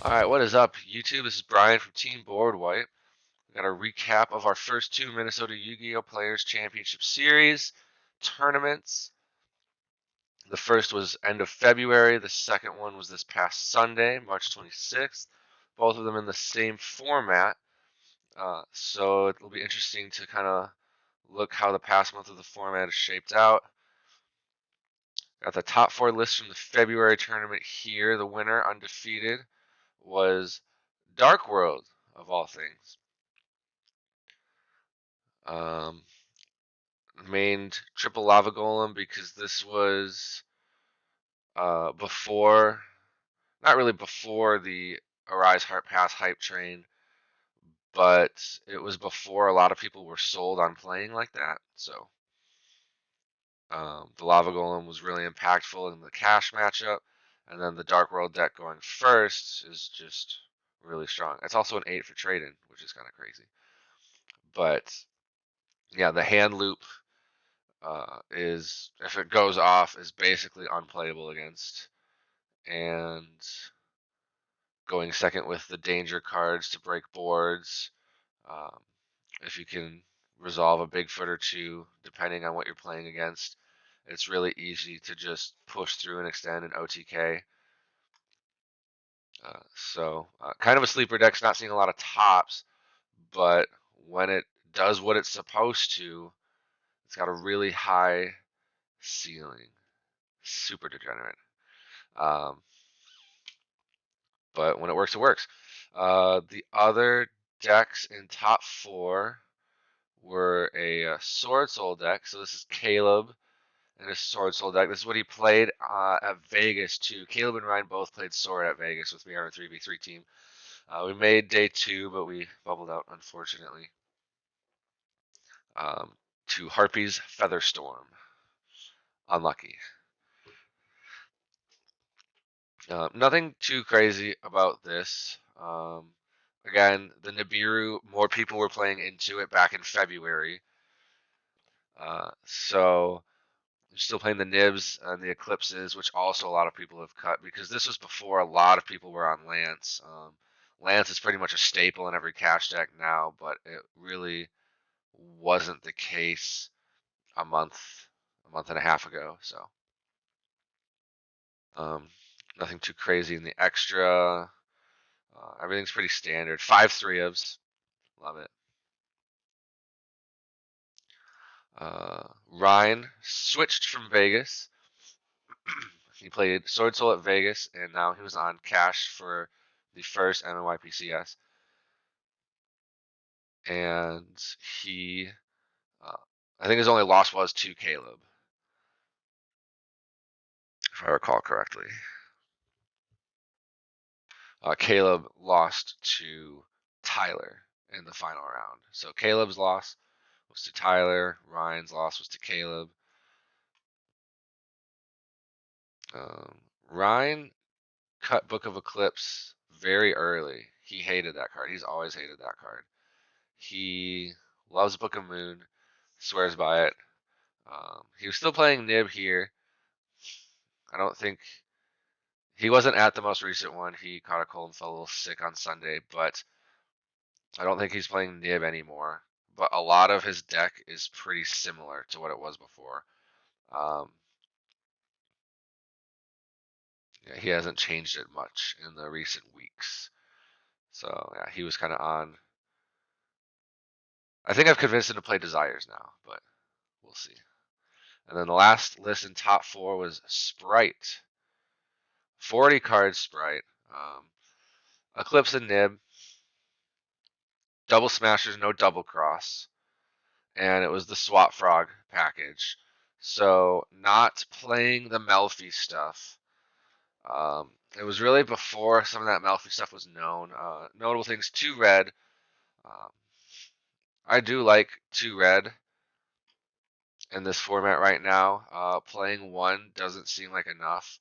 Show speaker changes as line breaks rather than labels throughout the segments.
Alright, what is up, YouTube? This is Brian from Team Board Wipe. We got a recap of our first two Minnesota Yu-Gi-Oh! Players Championship Series tournaments. The first was end of February. The second one was this past Sunday, March 26th. Both of them in the same format. So it'll be interesting to kind of look how the past month of the format is shaped out. Got the top four lists from the February tournament here. The winner, undefeated, was Dark World, of all things. Mained triple lava golem because this was before, not really before the Arise Heart Pass hype train, but it was before a lot of people were sold on playing like that. So the lava golem was really impactful in the cash matchup, and then the Dark World deck going first is just really strong. It's also an 8 for trading, which is kind of crazy. But yeah, the hand loop is, if it goes off, is basically unplayable against. And going second with the danger cards to break boards. Um, if you can resolve a Bigfoot or two, depending on what you're playing against, it's really easy to just push through and extend an OTK. Kind of a sleeper deck, not seeing a lot of tops, but when it does what it's supposed to, it's got a really high ceiling. Super degenerate. Um, but when it works, it works. The other decks in top four were a Sword Soul deck. So this is Caleb and his Sword Soul deck. This is what he played at Vegas too. Caleb and Ryan both played Sword at Vegas with me on our 3v3 team. We made day two, but we bubbled out, unfortunately, to Harpy's Featherstorm. Unlucky. Nothing too crazy about this. Again, the Nibiru, more people were playing into it back in February. So I'm still playing the Nibs and the Eclipses, which also a lot of people have cut because this was before a lot of people were on Lance. Lance is pretty much a staple in every cash deck now, but it really wasn't the case a month and a half ago. So nothing too crazy in the extra. Everything's pretty standard. 5 3-ofs. Love it. Ryan switched from Vegas. He played Sword Soul at Vegas, and now he was on cash for the first MNYPCS. And he, I think his only loss was to Caleb, if I recall correctly. Caleb lost to Tyler in the final round. So Caleb's loss was to Tyler. Ryan's loss was to Caleb. Ryan cut Book of Eclipse very early. He hated that card. He's always hated that card. He loves Book of Moon, swears by it. He was still playing Nib here. I don't think he wasn't at the most recent one. He caught a cold and fell a little sick on Sunday, but I don't think he's playing Nib anymore. But a lot of his deck is pretty similar to what it was before. Yeah, he hasn't changed it much in the recent weeks. So yeah, he was kind of on. I think I've convinced him to play Desires now, but we'll see. And then the last list in top four was Sprite. 40 card Sprite. Eclipse and Nib. Double Smashers, no double cross. And it was the Swap Frog package. So not playing the Melfi stuff. It was really before some of that Melfi stuff was known. Notable things, 2 red. Um, I do like 2 red in this format right now. Playing 1 doesn't seem like enough.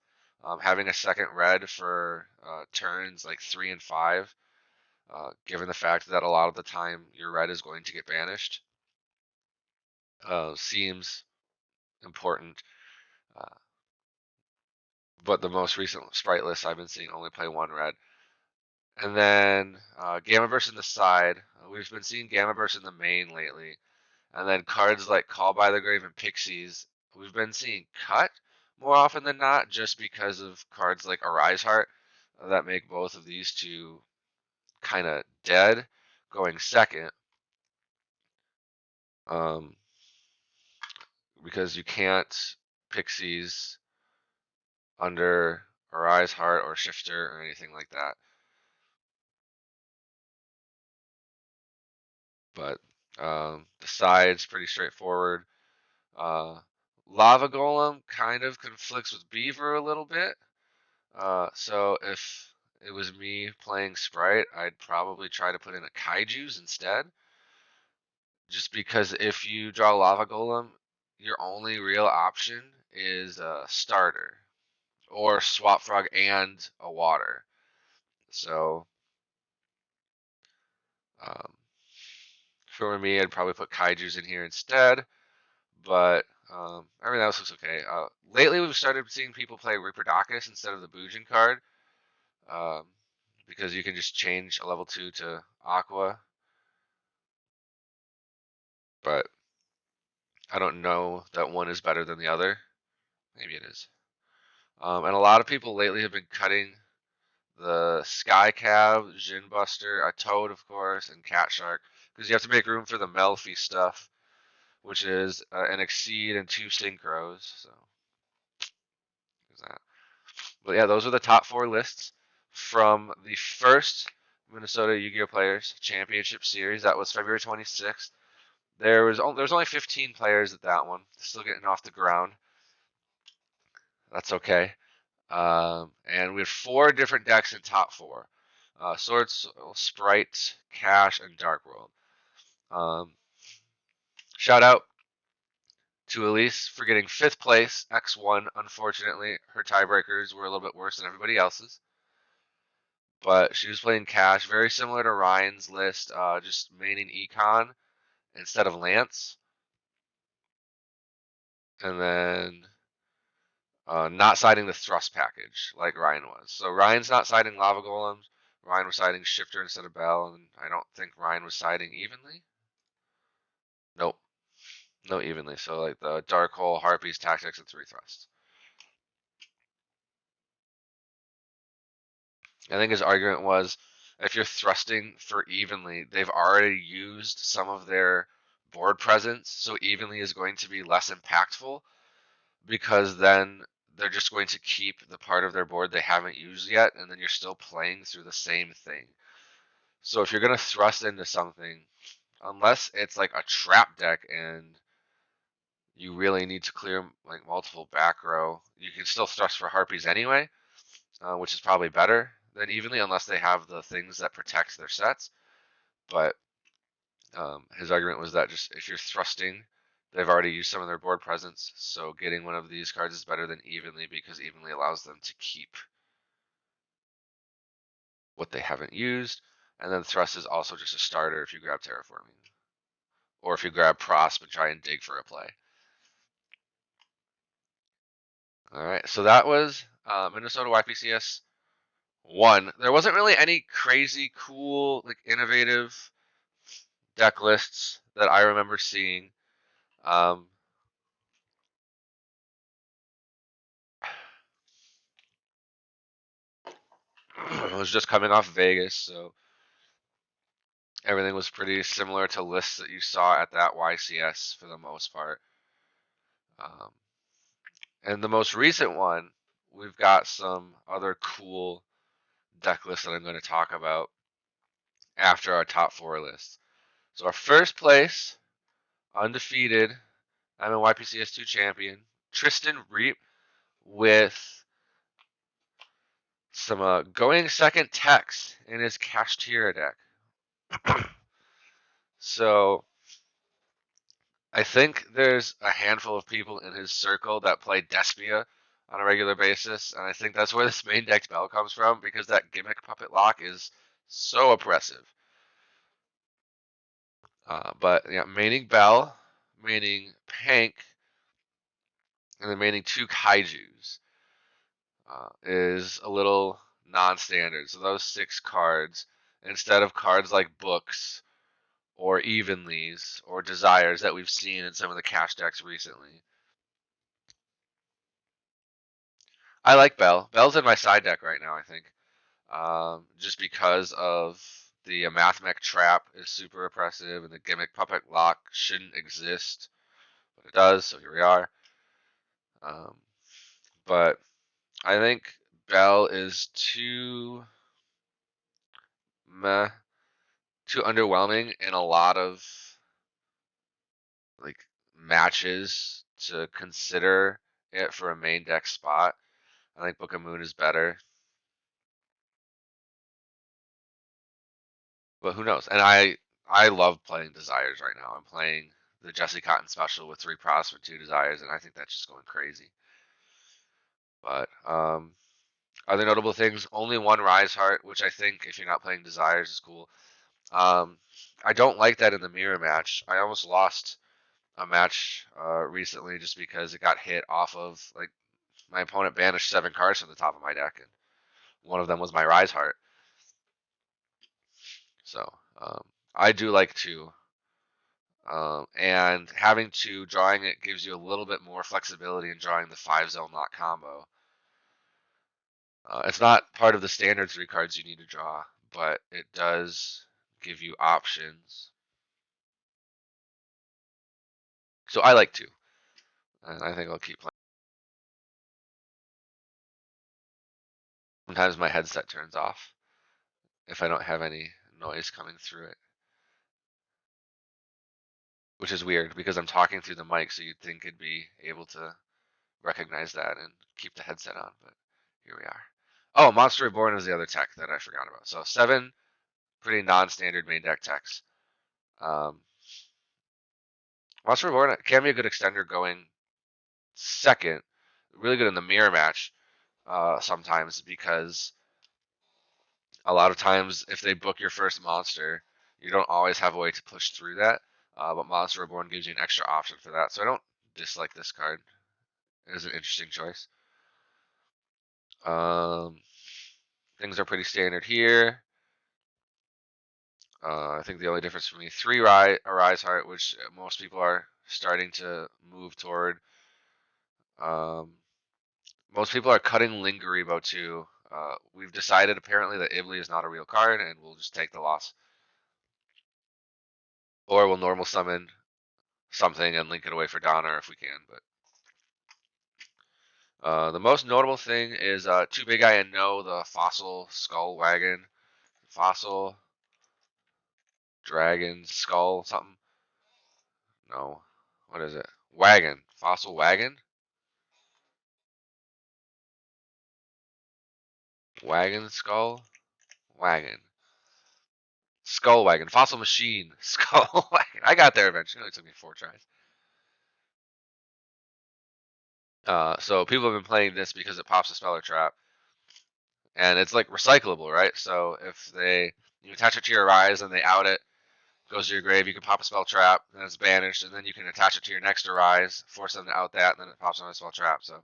Having a second red for turns like 3 and 5, given the fact that a lot of the time your red is going to get banished, seems important. Uh, but the most recent Sprite list I've been seeing only play 1 red. And then Gammaverse in the side. We've been seeing Gammaverse in the main lately. And then cards like Call by the Grave and Pixies, we've been seeing cut more often than not, just because of cards like Arise Heart that make both of these two kind of dead going second. Because you can't Pixies under Arise Heart or Shifter or anything like that. But the side's pretty straightforward. Lava Golem kind of conflicts with Beaver a little bit. So if it was me playing Sprite, I'd probably try to put in a Kaiju's instead. Just because if you draw Lava Golem, your only real option is a starter or Swap Frog and a water. So um, for me, I'd probably put Kaiju's in here instead. But everything else looks okay. Lately, we've started seeing people play Reproducus instead of the Bujin card. Um, because you can just change a level 2 to Aqua. But I don't know that one is better than the other. Maybe it is. And a lot of people lately have been cutting the Sky Cab, Jin Buster, a Toad, of course, and Cat Shark, because you have to make room for the Melfi stuff, which is an Exceed and 2 Synchros. So there's that. But yeah, those are the top 4 lists from the first Minnesota Yu-Gi-Oh! Players Championship Series. That was February 26th. There was only 15 players at that one. Still getting off the ground. That's okay. And we had 4 different decks in top 4. Swords, Sprite, Cash, and Dark World. Shout out to Elise for getting 5th place, X1. Unfortunately, her tiebreakers were a little bit worse than everybody else's. But she was playing Cash, very similar to Ryan's list, just maining Econ instead of Lance. And then not siding the thrust package like Ryan was. So Ryan's not siding Lava Golems. Ryan was siding Shifter instead of Bell, and I don't think Ryan was siding evenly. Nope, no evenly. So like the Dark Hole, Harpies, Tactics, and 3 thrusts. I think his argument was if you're thrusting for evenly, they've already used some of their board presence, so evenly is going to be less impactful because then they're just going to keep the part of their board they haven't used yet, and then you're still playing through the same thing. So if you're going to thrust into something, unless it's like a trap deck and you really need to clear like multiple back row, you can still thrust for Harpies anyway, which is probably better than evenly unless they have the things that protect their sets. But his argument was that just if you're thrusting, they've already used some of their board presence, so getting one of these cards is better than evenly because evenly allows them to keep what they haven't used. And then thrust is also just a starter if you grab terraforming, or if you grab prosp and try and dig for a play. All right, so that was Minnesota YPCS I. There wasn't really any crazy, cool, like innovative deck lists that I remember seeing. I was just coming off Vegas, so everything was pretty similar to lists that you saw at that YCS for the most part. And the most recent one, we've got some other cool deck lists that I'm going to talk about after our top 4 lists. So our first place, undefeated MNYPCS II champion, Tristan Reap, with some going second Tex in his Kashtira deck. So I think there's a handful of people in his circle that play Despia on a regular basis, and I think that's where this main deck spell comes from, because that gimmick Puppet Lock is so oppressive. But yeah, maining Bell, maining Pank, and then maining 2 Kaijus is a little non-standard. So those 6 cards, instead of cards like Books or Evenlies or Desires that we've seen in some of the cash decks recently. I like Bell. Bell's in my side deck right now, I think. Just because of the Mathmech Trap is super oppressive, and the Gimmick Puppet Lock shouldn't exist, but it does, so here we are. But I think Bell is too meh, too underwhelming in a lot of like matches to consider it for a main deck spot. I think Book of Moon is better, but who knows? And I love playing Desires right now. I'm playing the Jesse Cotton special with 3 Pros for 2 Desires, and I think that's just going crazy. But other notable things: only 1 Rise Heart, which I think if you're not playing Desires is cool. I don't like that in the mirror match. I almost lost a match recently just because it got hit off of like my opponent banished 7 cards from the top of my deck, and one of them was my Rise Heart. So I do like 2. And having 2, drawing it gives you a little bit more flexibility in drawing the 5-zone lock combo. It's not part of the standard 3 cards you need to draw, but it does give you options. So I like 2, and I think I'll keep playing. Sometimes my headset turns off if I don't have any noise coming through it, which is weird because I'm talking through the mic, so you'd think it'd be able to recognize that and keep the headset on, but here we are. Oh, Monster Reborn is the other tech that I forgot about. So 7 pretty non-standard main deck techs. Monster Reborn can be a good extender going second. Really good in the mirror match sometimes, because a lot of times if they book your first monster, you don't always have a way to push through that. But Monster Reborn gives you an extra option for that. So I don't dislike this card. It is an interesting choice. Things are pretty standard here. I think the only difference for me, 3 Rise Heart, which most people are starting to move toward. Most people are cutting Lingaribo too. We've decided apparently that Ibli is not a real card, and we'll just take the loss. Or we'll normal summon something and link it away for Donna if we can. But the most notable thing is Too Big Eye and No, the Fossil Skull Wagon. Fossil Dragon Skull something. No. What is it? Wagon. Fossil Wagon? Wagon Skull? Wagon. Skull Wagon. Fossil Machine. Skull Wagon. I got there eventually. It only took me 4 tries. So people have been playing this because it pops a spell or trap. And it's like recyclable, right? So if you attach it to your Rise and they out it, goes to your grave, you can pop a spell trap, and it's banished, and then you can attach it to your next Arise, force them to out that, and then it pops another spell trap. So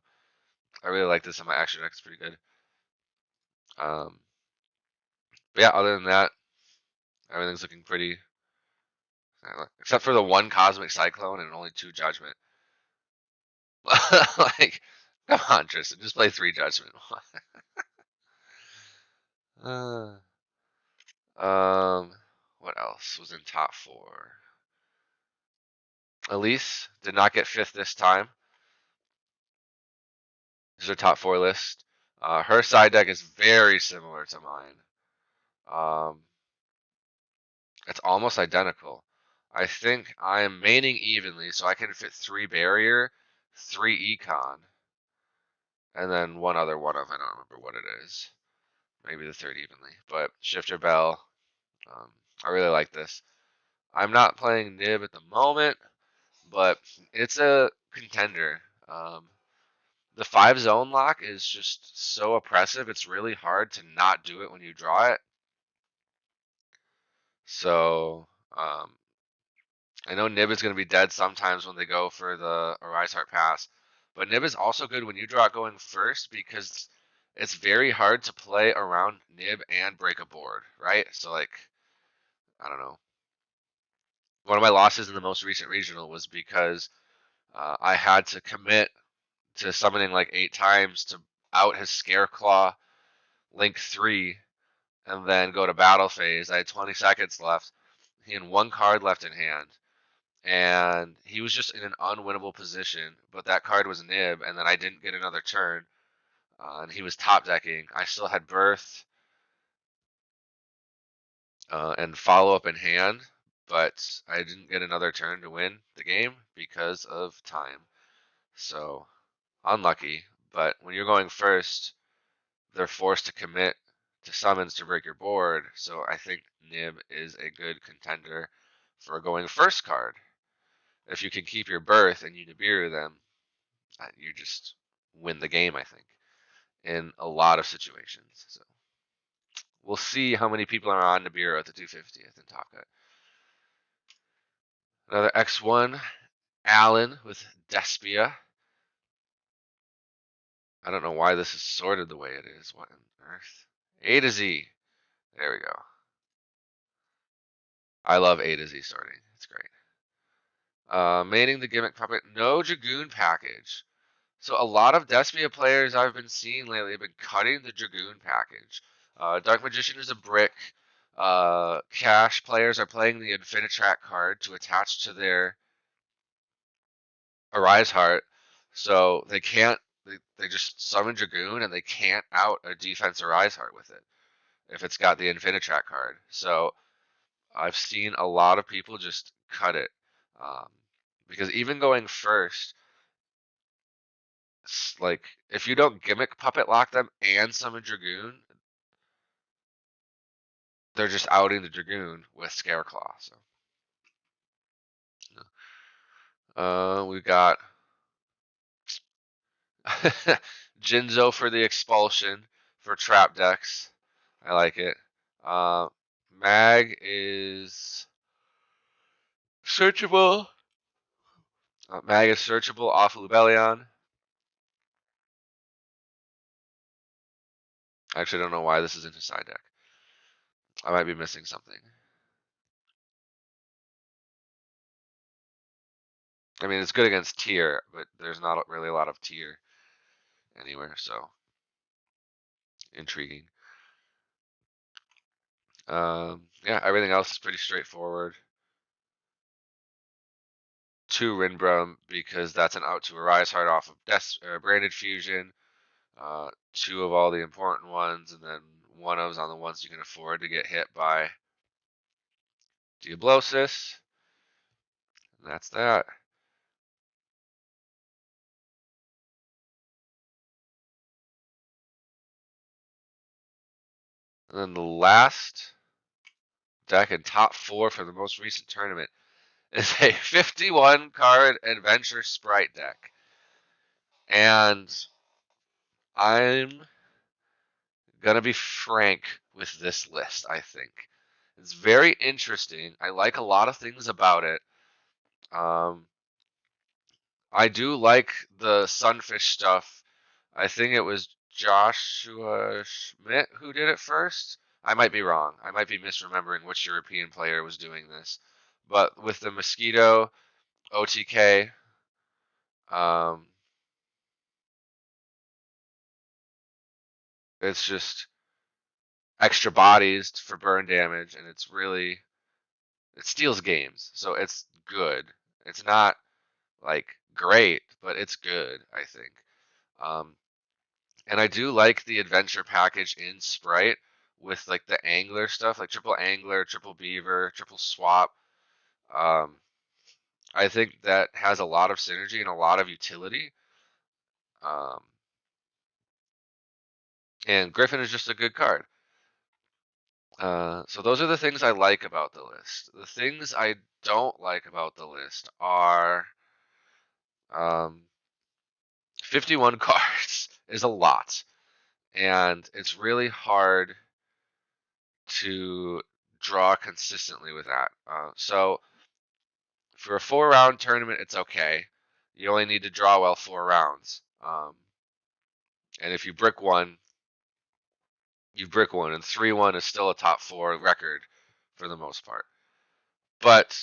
I really like this in my action deck. It's pretty good. But yeah, other than that, everything's looking pretty, except for the 1 Cosmic Cyclone and only 2 Judgment. Like, come on, Tristan, just play 3 Judgment. What else was in top 4? Elise did not get 5th this time. This is her top 4 list. Her side deck is very similar to mine. It's almost identical. I think I am maining evenly, so I can fit 3 barrier, 3 econ, and then one other one of, I don't remember what it is. Maybe the 3rd evenly. But Shifter Bell, I really like this. I'm not playing Nib at the moment, but it's a contender. The 5-zone lock is just so oppressive. It's really hard to not do it when you draw it. So I know Nib is going to be dead sometimes when they go for the Arise Heart pass, but Nib is also good when you draw it going first because it's very hard to play around nib and break a board, right? So like, I don't know. One of my losses in the most recent regional was because I had to commit to summoning like 8 times to out his Scareclaw, link 3, and then go to battle phase. I had 20 seconds left. He had 1 card left in hand, and he was just in an unwinnable position. But that card was nib, and then I didn't get another turn, and he was top decking. I still had Birth and follow up in hand, but I didn't get another turn to win the game because of time. So unlucky. But when you're going first, they're forced to commit to summons to break your board. So I think Nib is a good contender for a going first card. If you can keep your Birth and you Nibiru them, you just win the game, I think, in a lot of situations. So we'll see how many people are on Nibiru at the 250th in Top Cut. Another X1, Allen with Despia. I don't know why this is sorted the way it is. What on earth? A to Z. There we go. I love A to Z sorting. It's great. Manning the Gimmick Puppet. No Dragoon package. So a lot of Despia players I've been seeing lately have been cutting the Dragoon package. Dark Magician is a brick. Cash players are playing the Infinitrack card to attach to their Arise Heart. So they can't, they just summon Dragoon and they can't out a defense Arise Heart with it if it's got the Infinitrack card. So I've seen a lot of people just cut it. Because even going first, like, if you don't Gimmick Puppet lock them and summon Dragoon, they're just outing the Dragoon with Scareclaw. So we've got Jinzo for the Expulsion for trap decks. I like it. Mag is searchable. Mag is searchable off Lubellion. I actually don't know why this is in his side deck. I might be missing something. I mean, it's good against tier, but there's not really a lot of tier anywhere, so intriguing. Yeah, everything else is pretty straightforward. 2 Rinbrum because that's an out to Arise Heart off of Branded Fusion. 2 of all the important ones, and then 1 of's on the ones you can afford to get hit by Diablosis. And that's that. And then the last deck in top 4 for the most recent tournament is a 51 card Adventure Sprite deck. And I'm gonna be frank with this list, I think. It's very interesting. I like a lot of things about it. I do like the Sunfish stuff. I think it was Joshua Schmidt who did it first. I might be wrong. I might be misremembering which European player was doing this. But with the Mosquito, OTK, it's just extra bodies for burn damage, and it's really, it steals games. So it's good. It's not like great, but it's good, I think. And I do like the adventure package in Sprite with like the angler stuff, like triple angler, triple beaver, triple swap. I think that has a lot of synergy and a lot of utility. Um, and Griffin is just a good card. So those are the things I like about the list. The things I don't like about the list are 51 cards is a lot. And it's really hard to draw consistently with that. So for a 4-round tournament, it's okay. You only need to draw well 4 rounds. And if you brick one, You brick one, and 3-1 is still a top 4 record for the most part. But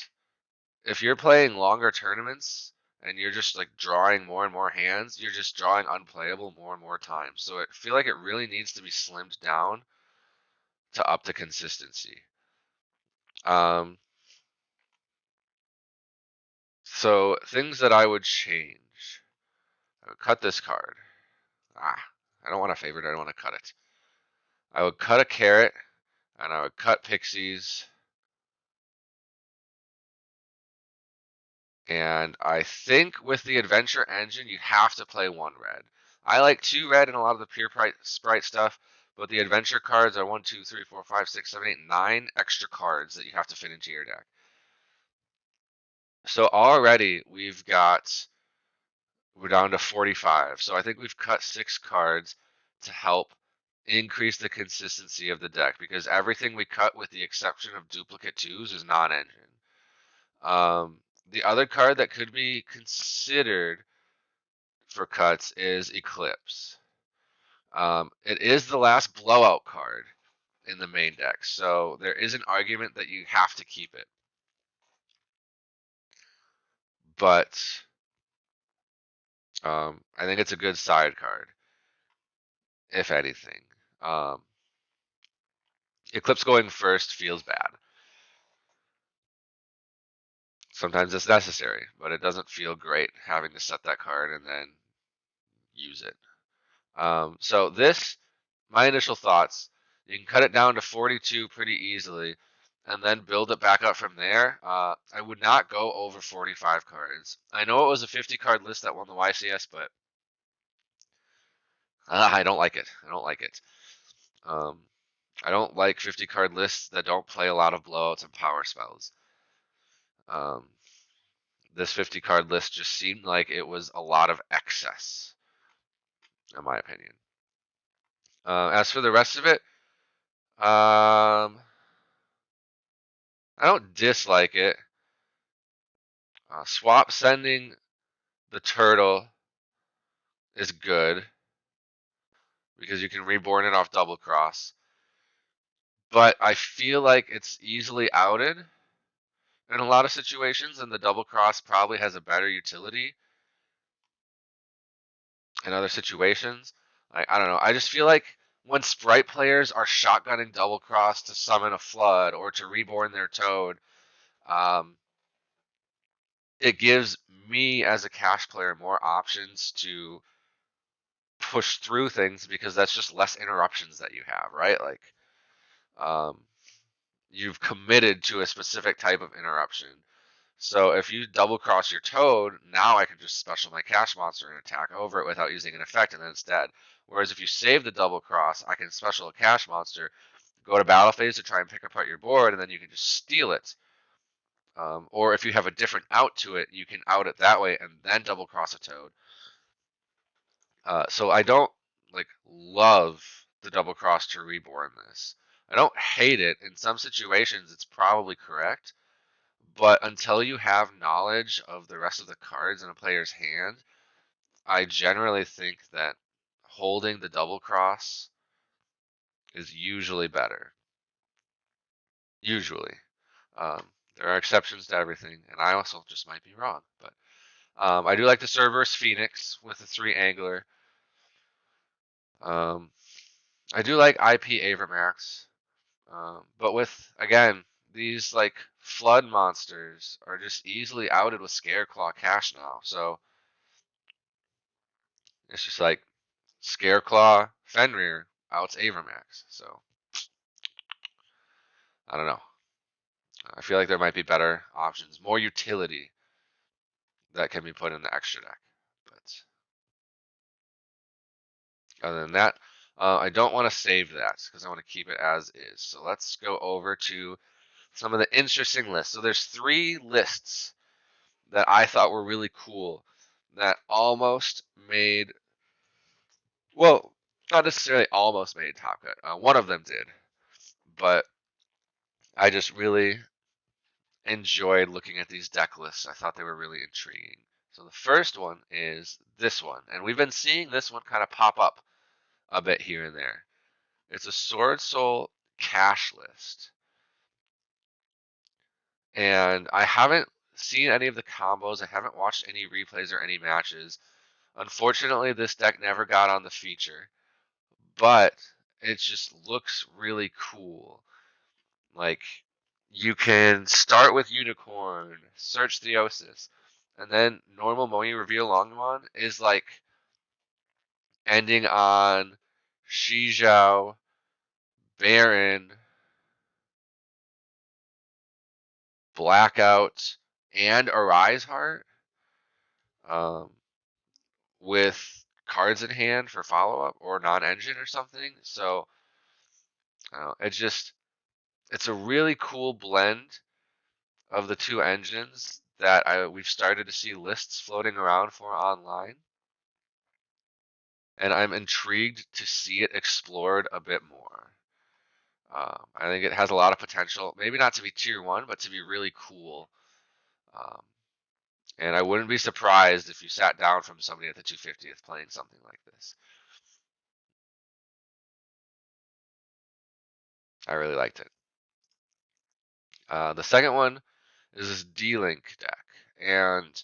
if you're playing longer tournaments and you're just like drawing more and more hands, you're just drawing unplayable more and more times. So I feel like it really needs to be slimmed down to up the consistency. So things that I would change. I would cut this card. I don't want a favorite. I don't want to cut it. I would cut a carrot, and I would cut pixies. And I think with the adventure engine, you have to play 1 red. I like 2 red in a lot of the pure sprite stuff, but the adventure cards are 1, 2, 3, 4, 5, 6, 7, 8, 9 extra cards that you have to fit into your deck. So already we're down to 45. So I think we've cut 6 cards to help increase the consistency of the deck, because everything we cut with the exception of duplicate 2s is non-engine. The other card that could be considered for cuts is Eclipse. It is the last blowout card in the main deck, so there is an argument that you have to keep it. But I think it's a good side card, if anything. Eclipse going first feels bad. Sometimes it's necessary, but it doesn't feel great having to set that card and then use it. So this, my initial thoughts, you can cut it down to 42 pretty easily and then build it back up from there. I would not go over 45 cards. I know it was a 50 card list that won the YCS, but I don't like it. I don't like it. I don't like 50 card lists that don't play a lot of blowouts and power spells. This 50 card list just seemed like it was a lot of excess, in my opinion. As for the rest of it, I don't dislike it. Swap sending the turtle is good because you can reborn it off double cross. But I feel like it's easily outed in a lot of situations, and the double cross probably has a better utility in other situations. I don't know. I just feel like when sprite players are shotgunning double cross to summon a flood or to reborn their toad, it gives me as a cash player more options to push through things because that's just less interruptions that you have, right? Like, you've committed to a specific type of interruption. So if you double cross your toad, now I can just special my cash monster and attack over it without using an effect, and then it's dead. Whereas if you save the double cross, I can special a cash monster, go to battle phase to try and pick apart your board, and then you can just steal it. Or if you have a different out to it, you can out it that way and then double cross a toad. So I don't like love the double cross to reborn this. I don't hate it. In some situations, it's probably correct. But until you have knowledge of the rest of the cards in a player's hand, I generally think that holding the double cross is usually better. Usually. There are exceptions to everything, and I also just might be wrong. But I do like the Cerberus Phoenix with the 3 angler. I do like IP Avermax. But with, again, these like flood monsters are just easily outed with Scareclaw cash now. So it's just like Scareclaw, Fenrir outs Avermax. So I don't know. I feel like there might be better options, more utility that can be put in the extra deck. But other than that, I don't want to save that because I want to keep it as is. So let's go over to some of the interesting lists. So there's 3 lists that I thought were really cool that almost made, well, not necessarily almost made Top Cut. One of them did, but I just really enjoyed looking at these deck lists. I thought they were really intriguing. So the first one is this one, and we've been seeing this one kind of pop up a bit here and there. It's a Sword Soul cash list. And I haven't seen any of the combos. I haven't watched any replays or any matches. Unfortunately, this deck never got on the feature, but it just looks really cool. Like, you can start with Unicorn, search Theosis, and then normal Moni Reveal Longmon is like ending on Shizhao, Baron, Blackout, and Arise Heart. Um, with cards in hand for follow up or non-engine or something. So it's a really cool blend of the two engines that we've started to see lists floating around for online, and I'm intrigued to see it explored a bit more. I think it has a lot of potential, maybe not to be tier 1, but to be really cool. Um, and I wouldn't be surprised if you sat down from somebody at the 250th playing something like this. I really liked it. The second one is this D-Link deck, and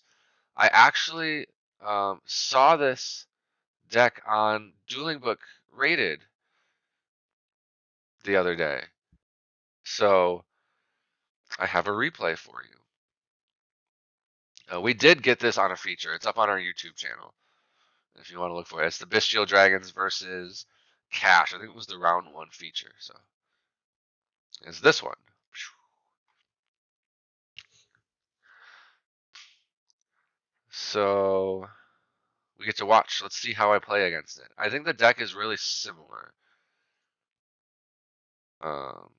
I actually saw this deck on Dueling Book Rated the other day, so I have a replay for you. We did get this on a feature. It's up on our YouTube channel if you want to look for it. It's the Bestial Dragons versus Cash. I think it was the round 1 feature. So it's this one. So we get to watch. Let's see how I play against it. I think the deck is really similar. Um,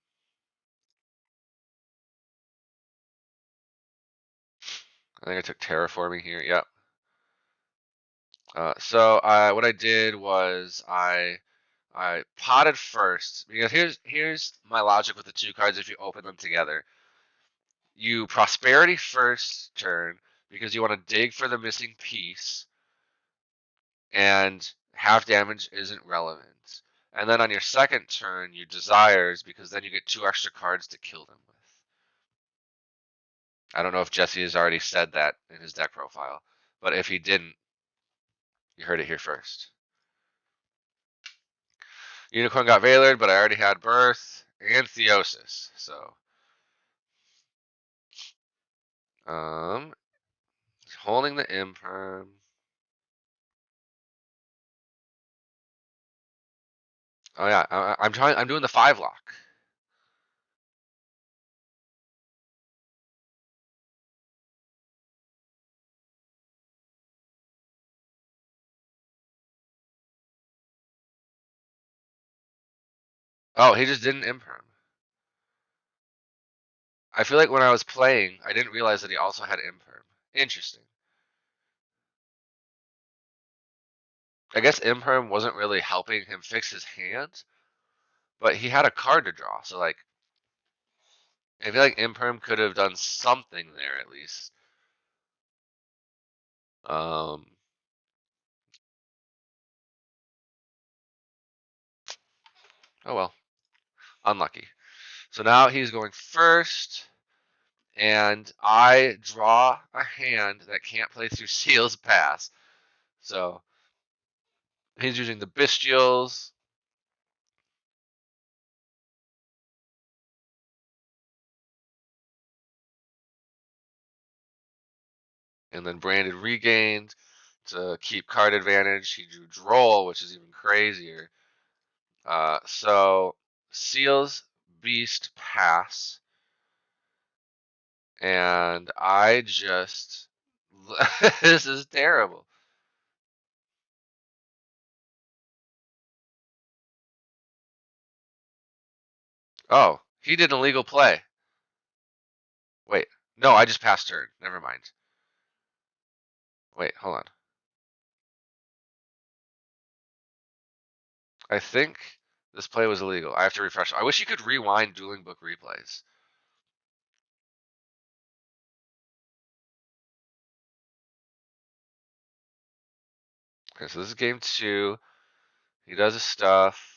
I think I took Terraforming here. Yep. So what I did was I potted first, because here's my logic with the two cards. If you open them together, you prosperity first turn because you want to dig for the missing piece, and half damage isn't relevant. And then on your second turn, you desires because then you get 2 extra cards to kill them with. I don't know if Jesse has already said that in his deck profile, but if he didn't, you heard it here first. Unicorn got Veilered, but I already had Birth and Theosis, so holding the Imperm. Oh yeah, I'm trying. I'm doing the 5 lock. Oh, he just didn't Imperm. I feel like when I was playing, I didn't realize that he also had Imperm. Interesting. I guess Imperm wasn't really helping him fix his hand, but he had a card to draw, so like, I feel like Imperm could have done something there at least. Um, oh well, unlucky. So now he's going first, and I draw a hand that can't play through Seal's Pass. So he's using the Bestials. And then Branded regained to keep card advantage. He drew Droll, which is even crazier. So Seal's Beast pass. And I just. This is terrible. Oh, he did an illegal play. Wait. No, I just passed turn. Never mind. Wait, hold on. I think this play was illegal. I have to refresh. I wish you could rewind Dueling Book replays. Okay, so this is game 2. He does his stuff.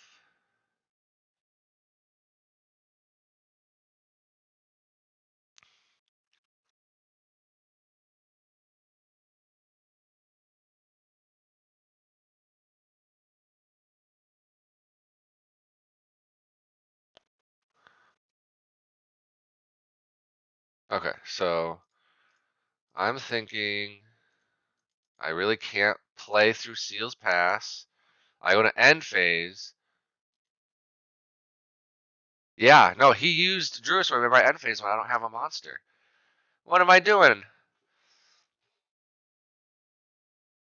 Okay, so I'm thinking I really can't play through Seal's Pass. I go to end phase. Yeah, no, he used Druid Sword by end phase when I don't have a monster. What am I doing?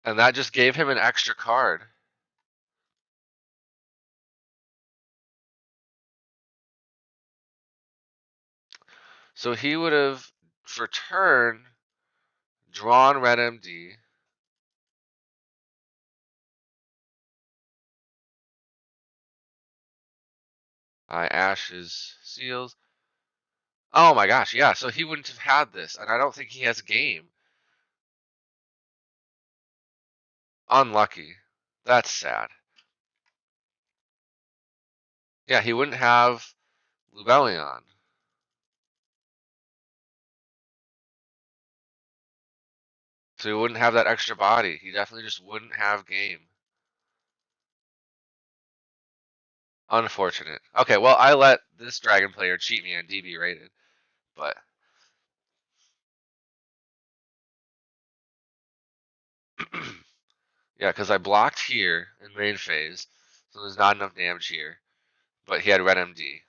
And that just gave him an extra card. So he would have, for turn, drawn red MD. I Ashes Seals. Oh my gosh, yeah, so he wouldn't have had this, and I don't think he has game. Unlucky. That's sad. Yeah, he wouldn't have Lubellion. So he wouldn't have that extra body. He definitely just wouldn't have game. Unfortunate. Okay, well, I let this dragon player cheat me on DB rated, but yeah, because I blocked here in main phase, so there's not enough damage here. But he had red MD,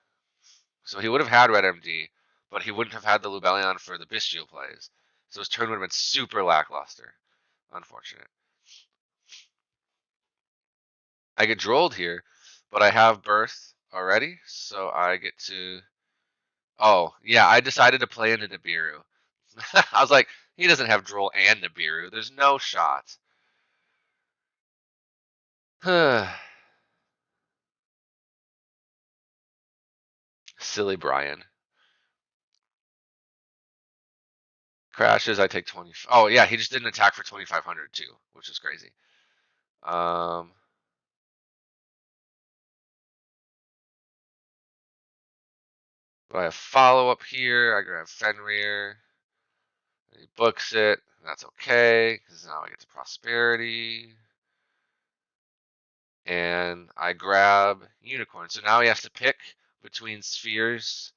so he would have had red MD, but he wouldn't have had the Lubellion for the Bestial plays. So his turn would have been super lackluster. Unfortunate. I get drolled here, but I have Birth already, so I get to. Oh, yeah, I decided to play into Nibiru. I was like, he doesn't have Droll and Nibiru. There's no shot. Silly Brian. Crashes, I take 20. Oh, yeah, he just didn't attack for 2,500 too, which is crazy. Um, but I have follow up here. I grab Fenrir. And he books it. That's okay, because now I get to Prosperity. And I grab Unicorn. So now he has to pick between spheres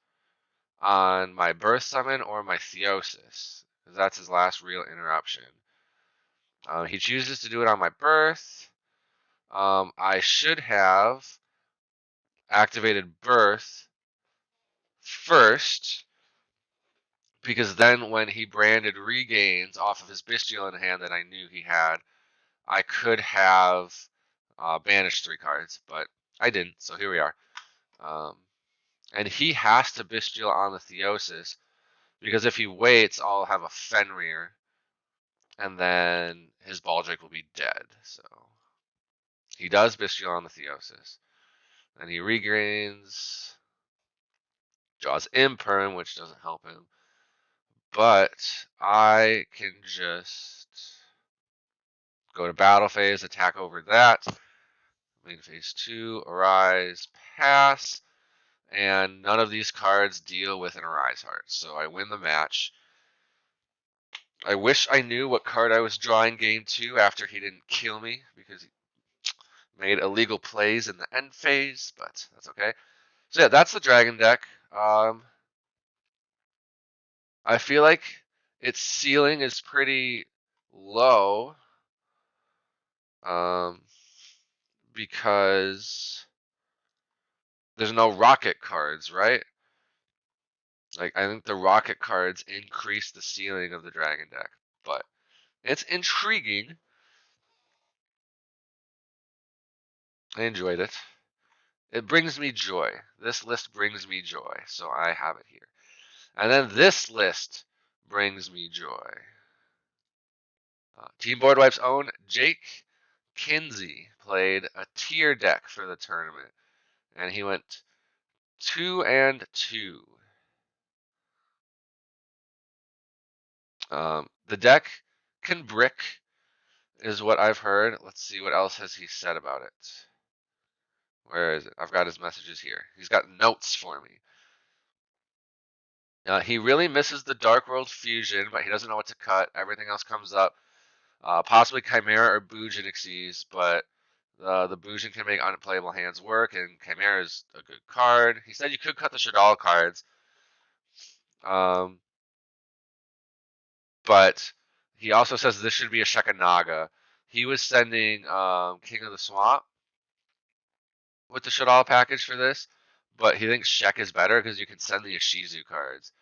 on my Birth Summon or my Theosis, because that's his last real interruption. He chooses to do it on my Birth. I should have activated Birth first, because then when he branded Regains off of his Bestial in hand that I knew he had, I could have banished 3 cards, but I didn't, so here we are. And he has to Bestial on the Theosis, because if he waits, I'll have a Fenrir, and then his Baldric will be dead. So he does Bestial on the Theosis, and he regains, draws Imperm, which doesn't help him. But I can just go to battle phase, attack over that. Main phase 2, Arise, pass. And none of these cards deal with an Arise Heart. So I win the match. I wish I knew what card I was drawing game 2 after he didn't kill me, because he made illegal plays in the end phase, but that's okay. So yeah, that's the Dragon deck. I feel like its ceiling is pretty low, um, because there's no rocket cards, right? Like, I think the rocket cards increase the ceiling of the Dragon deck, but it's intriguing. I enjoyed it. It brings me joy. This list brings me joy, so I have it here. And then this list brings me joy. Team Board Wipes' own Jake Kinsey played a tier deck for the tournament, and he went 2-2. The deck can brick, is what I've heard. Let's see, what else has he said about it. Where is it? I've got his messages here. He's got notes for me. He really misses the Dark World fusion, but he doesn't know what to cut. Everything else comes up. Possibly Chimera or Bujinixies, but the Bujin can make unplayable hands work, and Chimera is a good card. He said you could cut the Shadal cards. But he also says this should be a Shekanaga. He was sending King of the Swamp with the Shadal package for this, but he thinks Shek is better because you can send the Ishizu cards.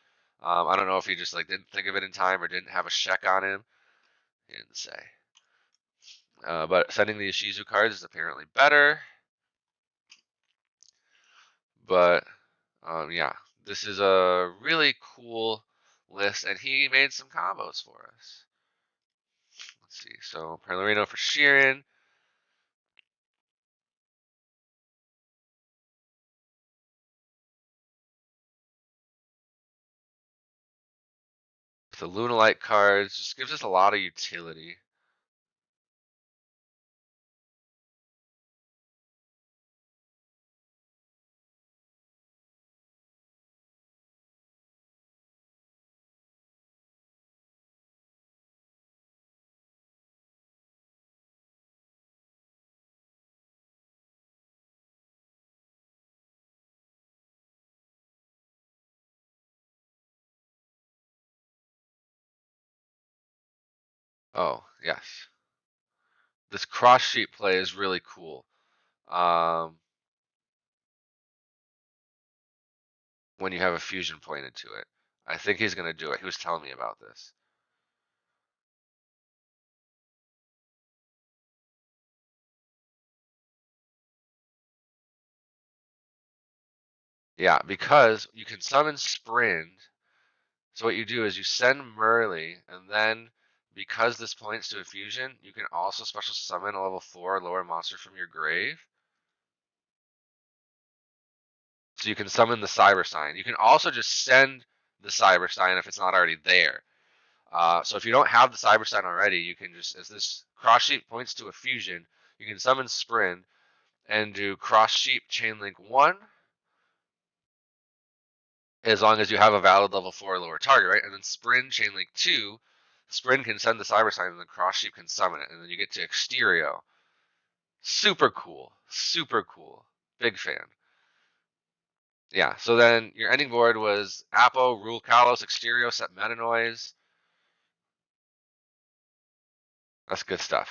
I don't know if he just like didn't think of it in time or didn't have a Shek on him. He didn't say. But sending the Ishizu cards is apparently better. But yeah, this is a really cool list, and he made some combos for us. Let's see. So Perlarino for Sheeran. The Lunalite cards just gives us a lot of utility. Oh, yes. This cross sheet play is really cool. When you have a fusion pointed to it. I think he's going to do it. He was telling me about this. Yeah, because you can summon Sprint. So what you do is you send Murley, and then because this points to a fusion, you can also special summon a level 4 lower monster from your grave. So you can summon the Cyber Sign. You can also just send the Cyber Sign if it's not already there. So if you don't have the Cyber Sign already, you can just, as this cross sheet points to a fusion, you can summon Sprint and do cross sheep chainlink 1 as long as you have a valid level 4 lower target, right? And then Sprint chainlink 2, Sprint can send the Cyber Sign and the cross sheep can summon it, and then you get to Exterio. Super cool. Super cool. Big fan. Yeah, so then your ending board was Apo, Rule Kalos, Exterio, Set Meta Noise. That's good stuff.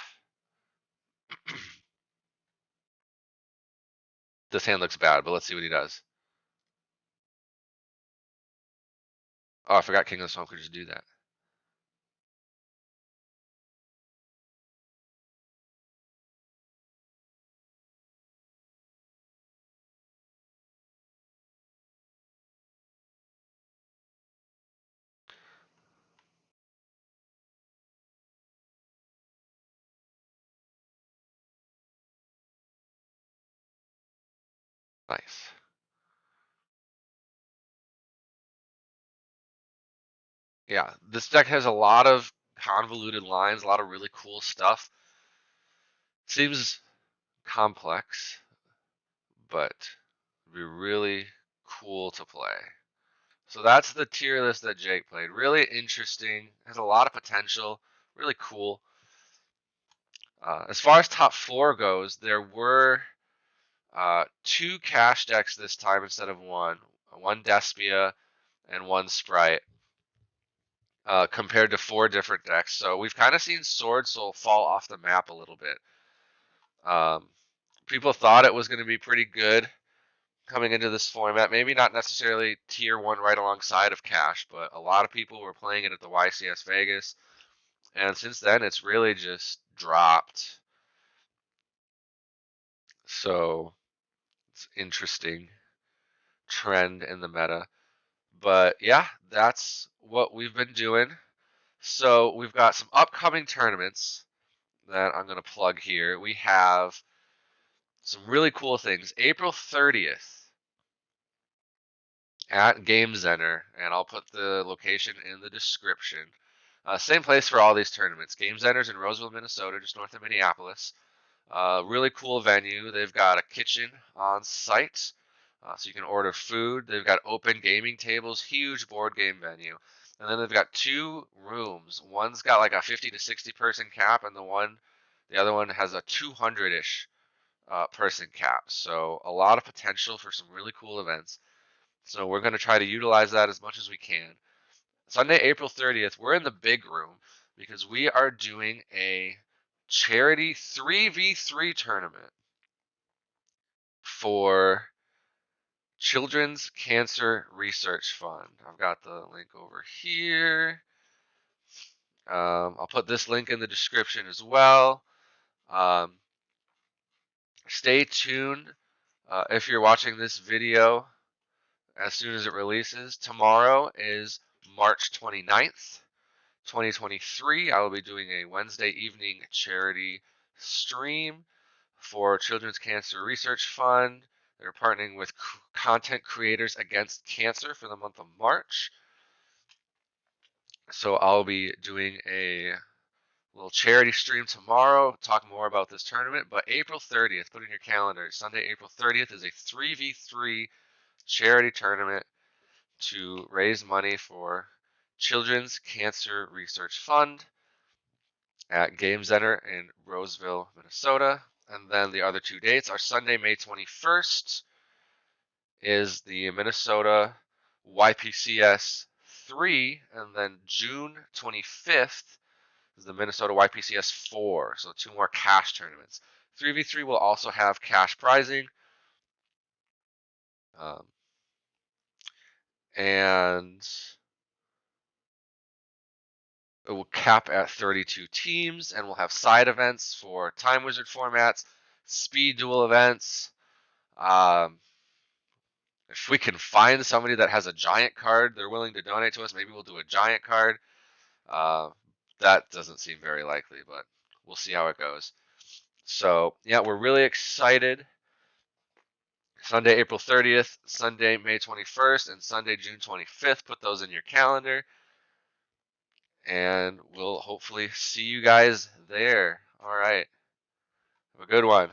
This hand looks bad, but let's see what he does. Oh, I forgot King of the Swamp could just do that. Nice. Yeah, this deck has a lot of convoluted lines, a lot of really cool stuff. Seems complex, but it'd be really cool to play. So that's the tier list that Jake played. Really interesting, has a lot of potential, really cool. As far as top 4 goes, there were 2 cash decks this time instead of one Despia and one Sprite, compared to 4 different decks. So we've kind of seen Sword Soul fall off the map a little bit. People thought it was going to be pretty good coming into this format. Maybe not necessarily tier 1 right alongside of Cash, but a lot of people were playing it at the YCS Vegas. And since then, it's really just dropped. So it's interesting trend in the meta. But yeah, that's what we've been doing. So we've got some upcoming tournaments that I'm going to plug here. We have some really cool things. April 30th at Gamezenter, and I'll put the location in the description. Same place for all these tournaments. Gamezenter's in Roseville, Minnesota, just north of Minneapolis. Really cool venue. They've got a kitchen on site, so you can order food. They've got open gaming tables, huge board game venue. And then they've got 2 rooms. One's got like a 50 to 60 person cap, and the other one has a 200-ish person cap. So a lot of potential for some really cool events. So we're going to try to utilize that as much as we can. Sunday, April 30th, we're in the big room because we are doing a charity 3v3 tournament for Children's Cancer Research Fund. I've got the link over here. I'll put this link in the description as well. Stay tuned if you're watching this video as soon as it releases. Tomorrow is March 29th, 2023. I will be doing a Wednesday evening charity stream for Children's Cancer Research Fund. They're partnering with content creators against cancer for the month of March. So I'll be doing a little charity stream tomorrow, talk more about this tournament. But April 30th, put in your calendar, Sunday, April 30th is a 3v3 charity tournament to raise money for Children's Cancer Research Fund at Gamezenter in Roseville, Minnesota. And then the other 2 dates are Sunday, May 21st is the Minnesota YPCS III, and then June 25th is the Minnesota YPCS IV. So 2 more cash tournaments. 3v3 will also have cash prizing. And it will cap at 32 teams, and we'll have side events for Time Wizard formats, speed duel events. If we can find somebody that has a giant card they're willing to donate to us, maybe we'll do a giant card. That doesn't seem very likely, but we'll see how it goes. So, yeah, we're really excited. Sunday, April 30th, Sunday, May 21st, and Sunday, June 25th. Put those in your calendar. And we'll hopefully see you guys there. All right. Have a good one.